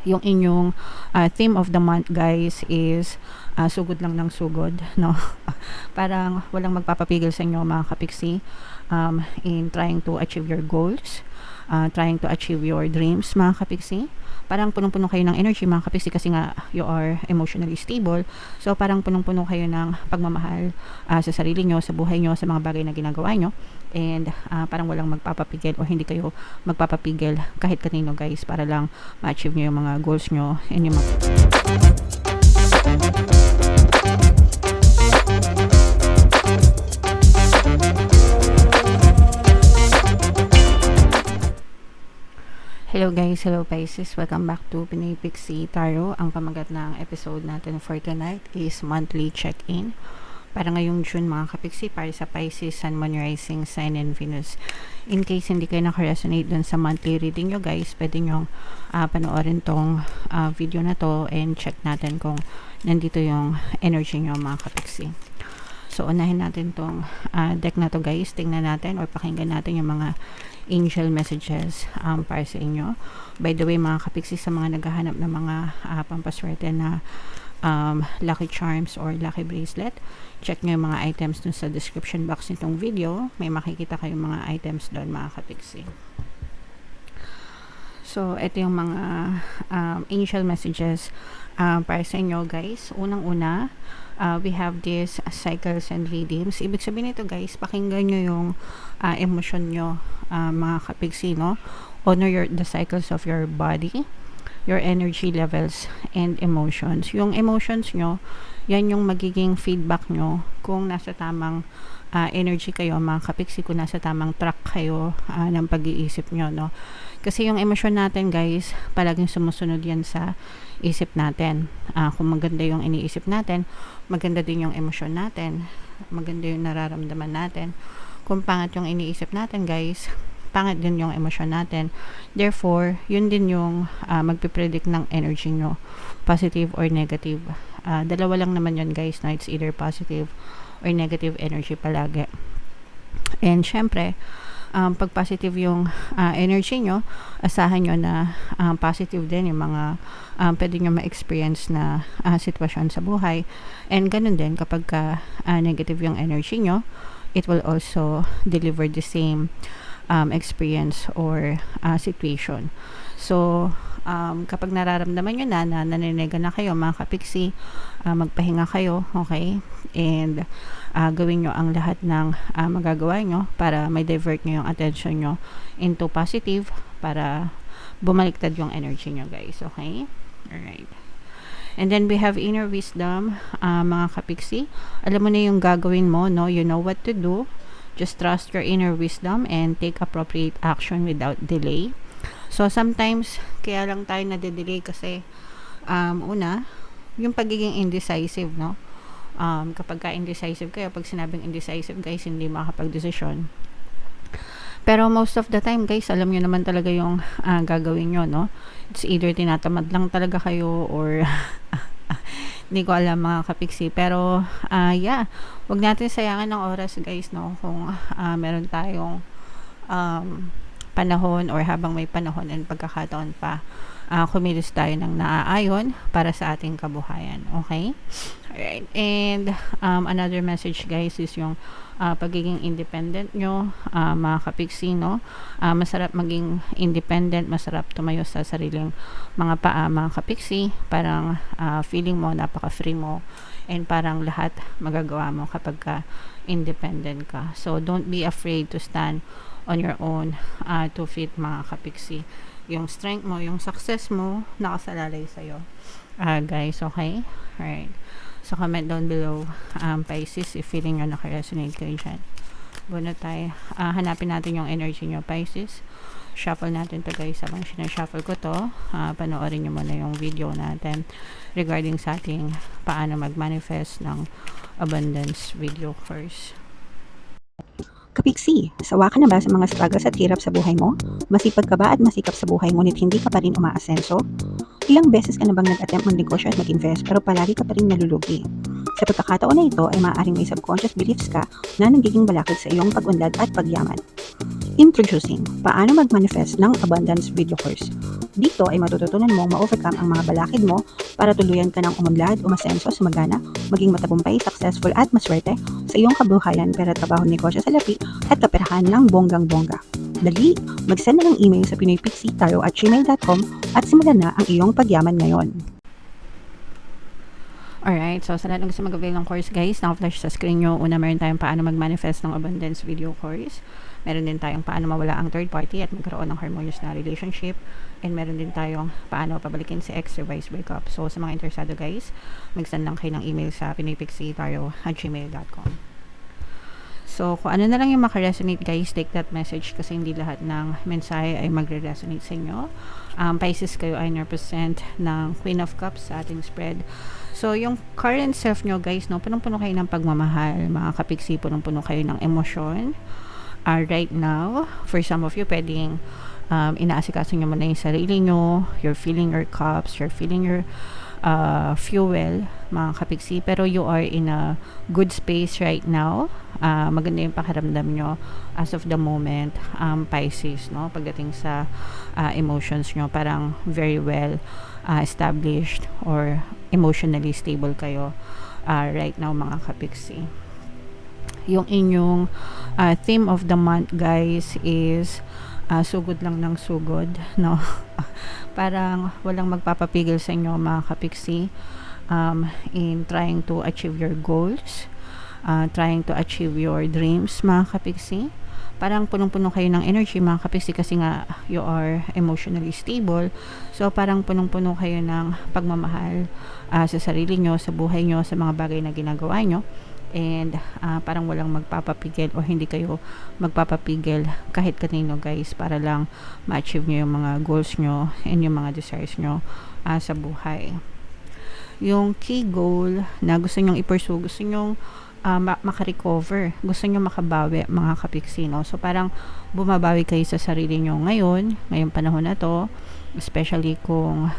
yung inyong theme of the month, guys, is sugod lang ng sugod, no? Parang walang magpapapigil sa inyo, mga kapiksi, in trying to achieve your goals, trying to achieve your dreams, mga kapiksi. Parang punong-puno kayo ng energy, mga kapiksi, kasi nga you are emotionally stable. So parang punong-puno kayo ng pagmamahal sa sarili nyo, sa buhay nyo, sa mga bagay na ginagawa nyo. And parang walang magpapapigil o hindi kayo magpapapigil kahit kanino, guys, para lang ma-achieve nyo yung mga goals nyo and yung mga Hello guys, hello Pisces, welcome back to Pinoy Pixie Tarot. Ang pamagat ng episode natin for tonight is monthly check-in para ngayong June, mga kapiksi, para sa Pisces, Sun, Moon, Rising, Sign, and Venus. In case hindi kayo nakaresonate dun sa monthly reading nyo, guys, pwede nyo panoorin tong video na to and check natin kung nandito yung energy nyo, mga kapiksi. So unahin natin tong deck na to, guys. Tingnan natin or pakinggan natin yung mga angel messages para sa inyo. By the way, mga kapiksi, sa mga naghahanap ng mga pampaswerte na lucky charms or lucky bracelet, check nyo yung mga items dun sa description box nitong video. May makikita kayong mga items doon, mga kapiksi. So ito yung mga angel messages para sa inyo, guys. Unang-una, we have this cycles and redeems. Ibig sabihin nito, guys, pakinggan nyo yung emosyon nyo, mga kapiksi, no? Honor the cycles of your body, your energy levels, and emotions. Yung emotions nyo, yan yung magiging feedback nyo kung nasa tamang energy kayo, mga kapiksi, kung nasa tamang track kayo ng pag-iisip nyo, no? Kasi yung emosyon natin, guys, palaging sumusunod yan sa isip natin. Kung maganda yung iniisip natin, maganda din yung emosyon natin, maganda yung nararamdaman natin. Kung pangit yung iniisip natin, guys, pangit din yung emosyon natin. Therefore, yun din yung magpipredict ng energy nyo, positive or negative. Dalawa lang naman yun, guys, na it's either positive or negative energy palagi. And syempre, pag positive yung energy nyo, asahan nyo na positive din yung mga pwede nyo ma-experience na sitwasyon sa buhay. And ganun din kapag negative yung energy nyo, it will also deliver the same experience or situation. So kapag nararamdaman nyo na naninega na kayo, mga kapiksi, magpahinga kayo, okay? And gawin nyo ang lahat ng magagawa nyo para may divert nyo yung attention nyo into positive para bumaliktad yung energy nyo, guys, okay? Alright. And then we have inner wisdom, mga kapiksi. Alam mo na yung gagawin mo, no? You know what to do. Just trust your inner wisdom and take appropriate action without delay. So sometimes kaya lang tayo nade-delay kasi una, yung pagiging indecisive, no? Kapag ka indecisive kayo, pag sinabing indecisive, guys, hindi makakapag-desisyon. Pero most of the time, guys, alam nyo naman talaga yung gagawin nyo, no? It's either tinatamad lang talaga kayo or hindi ko alam, mga kapiksi. Pero yeah, wag natin sayangan ng oras, guys, no? Kung meron tayong panahon or habang may panahon and pagkakataon pa, kumilos tayo ng naaayon para sa ating kabuhayan, okay? Alright. And another message, guys, is yung pagiging independent nyo, mga kapiksi, no? Masarap maging independent, masarap tumayo sa sariling mga paa, mga kapiksi. Parang feeling mo napaka-free mo and parang lahat magagawa mo kapag ka independent ka. So don't be afraid to stand on your own 2 feet, mga kapiksi. Yung strength mo, yung success mo, nakasalalay sa'yo, guys, okay? Alright. So comment down below, Pisces, if feeling nyo nakaresonate kayo dyan. Buno tayo. Hanapin natin yung energy nyo, Pisces. Shuffle natin to, guys. Habang sinashuffle ko to, panoorin nyo muna yung video natin regarding sa ating paano mag-manifest ng abundance video first. Kapiksi, sawa ka na ba sa mga struggles at hirap sa buhay mo? Masipag ka ba at masikap sa buhay ngunit hindi ka pa rin umaasenso? Ilang beses ka na bang nag-attempt magnegosyo at mag-invest pero palagi ka pa rin nalulugi? Sa pagkakataon na ito ay maaaring may subconscious beliefs ka na nagiging balakid sa iyong pag-unlad at pagyaman. Introducing, paano mag-manifest ng abundance video course. Dito ay matututunan mong ma-overcome ang mga balakid mo para tuluyan ka ng umunlad, umasenso, sumagana, maging matagumpay, successful at maswerte sa iyong kabuhayan, pera, trabaho, negosyo, salapi at kaperahan ng bonggang-bongga. Dali, mag-send na ng email sa pinoypixitaro@gmail.com at simulan na ang iyong pagyaman ngayon. Alright, so sa lahat ng gusto mag-avail ng course guys, naka-flash sa screen nyo. Una, meron tayong paano mag-manifest ng abundance video course. Meron din tayong paano mawala ang third party at magkaroon ng harmonious na relationship. And meron din tayong paano pabalikin si ex, revise, breakup. So sa mga interesado guys, mag-send lang kayo ng email sa pinoypixitaro@gmail.com. So, kung ano na lang yung makaresonate guys, take that message kasi hindi lahat ng mensahe ay magre-resonate sa inyo. Pisces kayo ay represent ng Queen of Cups sa ating spread. So, yung current self nyo guys, no, punong-puno kayo ng pagmamahal, mga kapiksi, punong-puno kayo ng emosyon. Right now, for some of you, pwedeng inaasikaso nyo muna yung sarili nyo, you're filling your cups, you're filling your fuel, mga kapiksi, pero you are in a good space right now. Maganda yung pakiramdam nyo as of the moment, Pisces, no? Pagdating sa emotions nyo, parang very well established or emotionally stable kayo right now, mga kapiksi. Yung inyong theme of the month guys is sugod lang ng sugod, no? Parang walang magpapapigil sa inyo, mga kapiksi, in trying to achieve your goals, trying to achieve your dreams, mga kapiksi. Parang punong-puno kayo ng energy, mga kapiksi, kasi nga you are emotionally stable. So parang punong-puno kayo ng pagmamahal sa sarili nyo, sa buhay nyo, sa mga bagay na ginagawa nyo. And parang walang magpapapigil o hindi kayo magpapapigil kahit kanino guys, para lang ma-achieve nyo yung mga goals nyo and yung mga desires nyo sa buhay. Yung key goal na gusto nyong i-pursue, gusto nyong makarecover, gusto nyo makabawi, mga kapiksi, no? So parang bumabawi kayo sa sarili nyo ngayong panahon na to, especially kung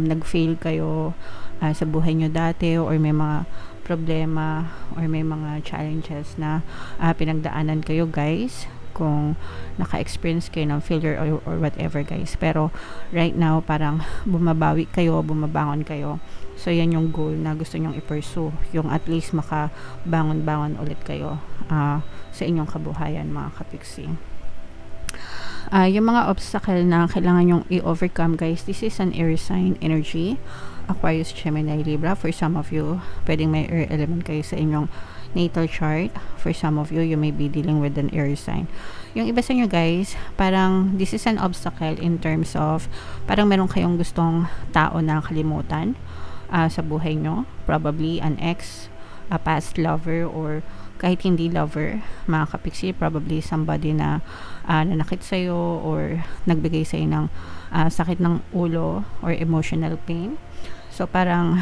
nag-fail kayo sa buhay nyo dati, or may mga problema or may mga challenges na pinagdaanan kayo guys, kung naka-experience kayo ng failure or whatever guys. Pero right now parang bumabawi kayo, bumabangon kayo. So yan yung goal na gusto nyong i-pursue, yung at least makabangon-bangon ulit kayo sa inyong kabuhayan, mga kapiksi. Yung mga obstacle na kailangan nyong i-overcome guys, this is an air sign energy, Aquarius, Gemini, Libra. For some of you, pwedeng may air element kayo sa inyong natal chart. For some of you, you may be dealing with an air sign. Yung iba sa inyo guys, parang this is an obstacle in terms of parang meron kayong gustong tao na kalimutan sa buhay nyo. Probably an ex, a past lover, or kahit hindi lover, mga kapiksi, probably somebody na nanakit sa'yo or nagbigay sa'yo ng sakit ng ulo or emotional pain. So parang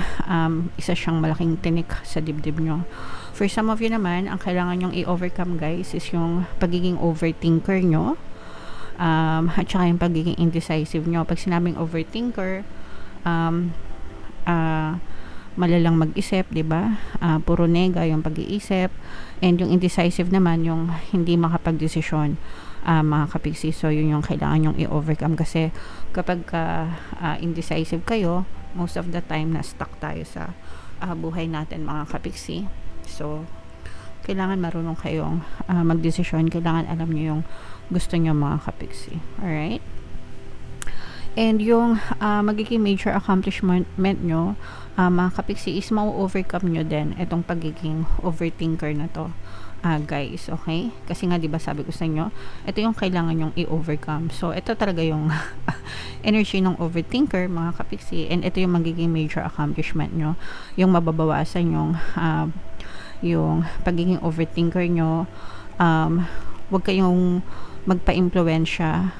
isa siyang malaking tinik sa dibdib nyo. For some of you naman, ang kailangan nyong i-overcome guys is yung pagiging overthinker nyo, at saka yung pagiging indecisive nyo. Pag sinabing overthinker, malalang mag-isip, 'di ba? Puro nega yung pag-iisip, and yung indecisive naman yung hindi makapag-desisyon, mga kapiksi. So yun yung kailangan yung i-overcome, kasi kapag indecisive kayo, most of the time na stuck tayo sa buhay natin, mga kapiksi. So kailangan marunong kayong magdesisyon, kailangan alam niyo yung gusto niyo, mga kapiksi. Alright? And yung magiging major accomplishment nyo, mga kapiksi, is ma-overcome nyo din itong pagiging overthinker na to, guys. Okay? Kasi nga, diba sabi ko sa inyo, ito yung kailangan nyong i-overcome. So ito talaga yung energy ng overthinker, mga kapiksi, and ito yung magiging major accomplishment nyo, yung mababawasan yung pagiging overthinker nyo. Huwag kayong magpa-impluwensya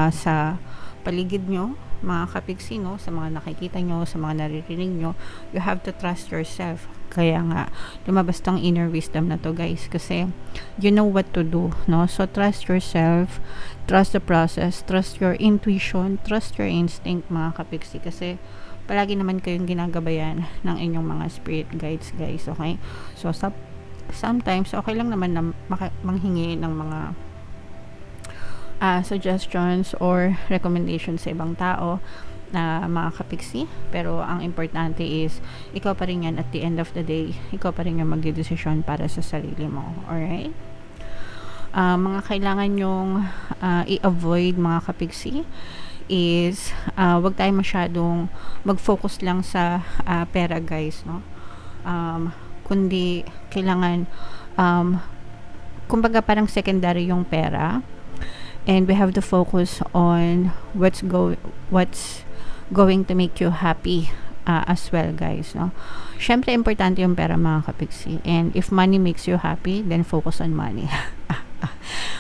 sa paligid nyo, mga kapiksi, no? Sa mga nakikita nyo, sa mga naririnig nyo. You have to trust yourself. Kaya nga lumabas tong inner wisdom na to, guys, kasi you know what to do, no? So trust yourself, trust the process, trust your intuition, trust your instinct, mga kapiksi, kasi palagi naman kayong ginagabayan ng inyong mga spirit guides, guys. Okay? So sometimes okay lang naman na manghingi ng mga suggestions or recommendations sa ibang tao na mga kapiksi. Pero ang importante is ikaw pa rin yan at the end of the day. Ikaw pa rin yung magdedesisyon para sa sarili mo. Alright? Mga kailangan yung i-avoid mga kapiksi is wag tayo masyadong mag-focus lang sa pera guys, no? Kundi kailangan kumbaga parang secondary yung pera, and we have to focus on what's going to make you happy as well guys, no? Syempre importante yung pera mga kapiksi, and if money makes you happy, then focus on money.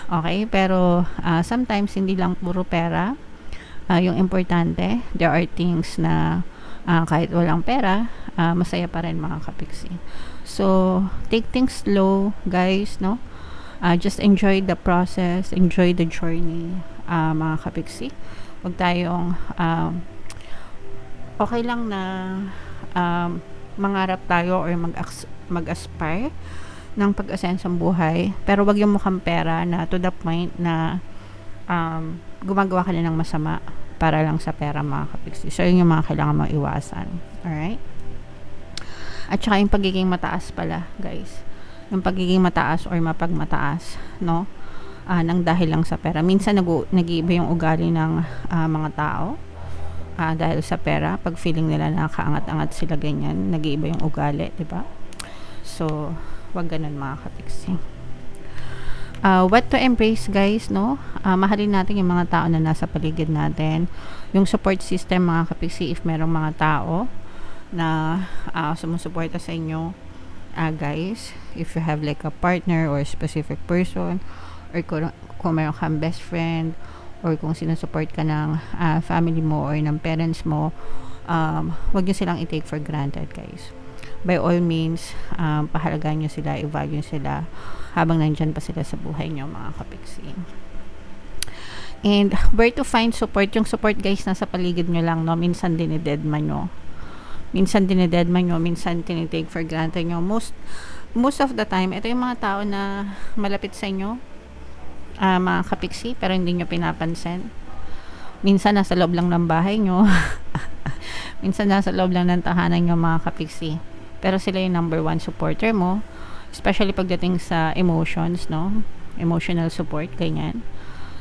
Okay, pero sometimes hindi lang puro pera yung importante. There are things na kahit walang pera, masaya pa rin mga kapiksi. So take things slow guys, no? Just enjoy the process, enjoy the journey mga kapiksi. Huwag tayong okay lang na mangarap tayo or mag-aspire ng pag-ascensong buhay, pero wag yung mukhang pera na to the point na gumagawa ka na ng masama para lang sa pera mga kapiksi. So yun yung mga kailangan mong iwasan. Alright? At saka yung pagiging mataas pala guys, yung pagiging mataas or mapagmataas, no? Nang dahil lang sa pera. Minsan nag-iiba yung ugali ng mga tao dahil sa pera. Pag feeling nila nakaangat-angat sila ganyan, nag-iiba yung ugali, di ba? So wag ganun mga kapiksi. What to embrace guys, no? Mahalin natin yung mga tao na nasa paligid natin, yung support system mga kapiksi. If merong mga tao na sumusuporta sa inyo guys, if you have like a partner or a specific person, or kung meron kang best friend, or kung sinusupport ka ng family mo or ng parents mo, wag nyo silang i-take for granted guys. By all means, pahalagaan nyo sila, i-value sila habang nandyan pa sila sa buhay nyo mga kapiksi. And where to find support? Yung support guys nasa paligid nyo lang, no? Minsan dinidedman nyo, minsan tinitake for granted nyo. Most of the time, ito yung mga tao na malapit sa inyo mga kapiksi, pero hindi nyo pinapansin. Minsan nasa loob lang ng bahay nyo minsan nasa loob lang ng tahanan nyo mga kapiksi, pero sila yung number one supporter mo, especially pagdating sa emotions, no? Emotional support, ganyan.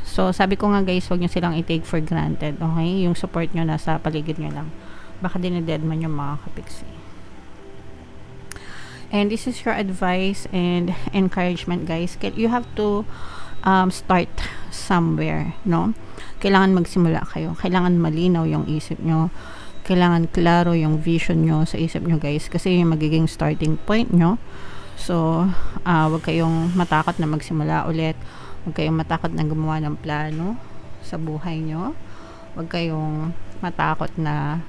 So sabi ko nga guys, wag nyo silang i-take for granted, okay? Yung support nyo nasa paligid nyo lang, baka dinededman yung mga kapiksi. And this is your advice and encouragement guys. You have to start somewhere, no? Kailangan magsimula kayo, kailangan malinaw yung isip nyo, kailangan klaro yung vision nyo sa isip nyo guys, kasi yung magiging starting point nyo. So wag kayong matakot na magsimula ulit, wag kayong matakot na gumawa ng plano sa buhay nyo, wag kayong matakot na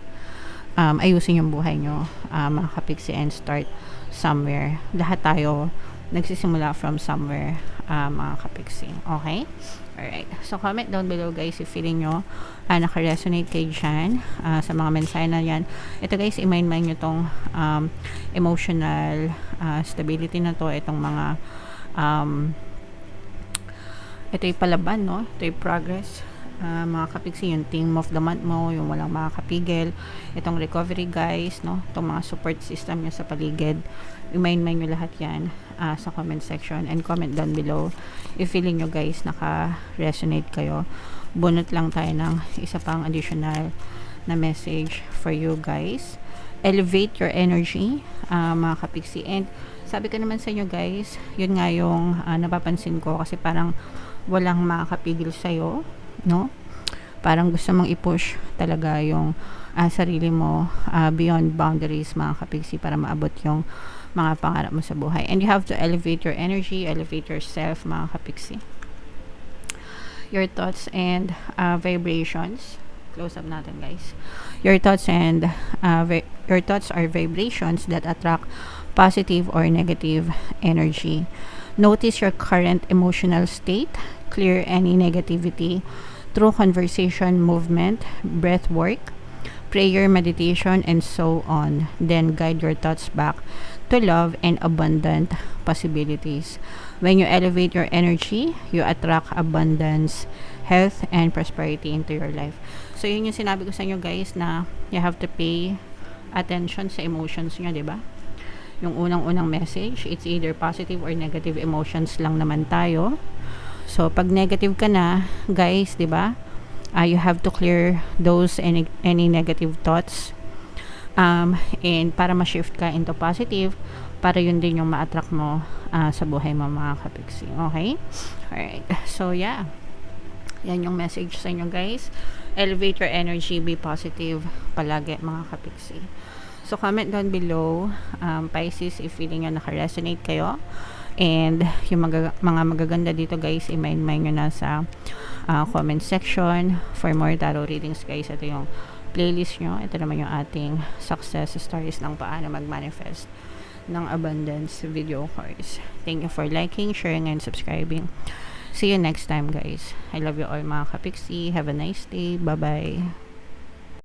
ayusin yung buhay nyo mga kapiksi, and start somewhere. Lahat tayo nagsisimula from somewhere mga kapiksi. Okay? Alright. So comment down below guys if feeling nyo naka-resonate kayo dyan sa mga mensahe na yan. Ito guys, i-mind nyo tong emotional stability na to, itong mga ito yung palaban, no? Ito yung progress mga kapiksi, yung team of the month mo, yung walang makakapigil, itong recovery guys, no? Itong mga support system nyo sa paligid, i-mind nyo lahat yan sa comment section, and comment down below if feeling nyo guys naka-resonate kayo. Bunot lang tayo ng isa pang additional na message for you guys. Elevate your energy mga kapiksi. And sabi ko naman sa inyo guys, yun nga yung napapansin ko, kasi parang walang makakapigil sa'yo, no? Parang gusto mong i-push talaga yung sarili mo beyond boundaries mga kapiksi, para maabot yung mga pangarap mo sa buhay. And you have to elevate your energy, elevate yourself mga kapiksi. Your thoughts and vibrations. Close up natin guys. Your thoughts and your thoughts are vibrations that attract positive or negative energy. Notice your current emotional state. Clear any negativity through conversation, movement, breath work, prayer, meditation, and so on. Then guide your thoughts back to love and abundant possibilities. When you elevate your energy, you attract abundance, health and prosperity into your life. So yun yung sinabi ko sa inyo guys, na you have to pay attention sa emotions nyo, di ba? Yung unang-unang message, it's either positive or negative emotions lang naman tayo. So pag negative ka na guys, di ba, you have to clear those any negative thoughts, and para ma-shift ka into positive, para yun din yung ma-attract mo sa buhay mo mga kapiksi. Okay? Alright. So yeah, yan yung message sa inyo guys. Elevate your energy, be positive palagi mga kapiksi. So comment down below, Pisces, if feeling nyo naka-resonate kayo, and yung mga magaganda dito guys, i-mind nyo na sa comment section. For more tarot readings guys, ito yung playlist nyo. Ito naman yung ating success stories ng paano mag-manifest ng abundance video course. Thank you for liking, sharing, and subscribing. See you next time guys. I love you all mga kapiksi. Have a nice day. Bye bye.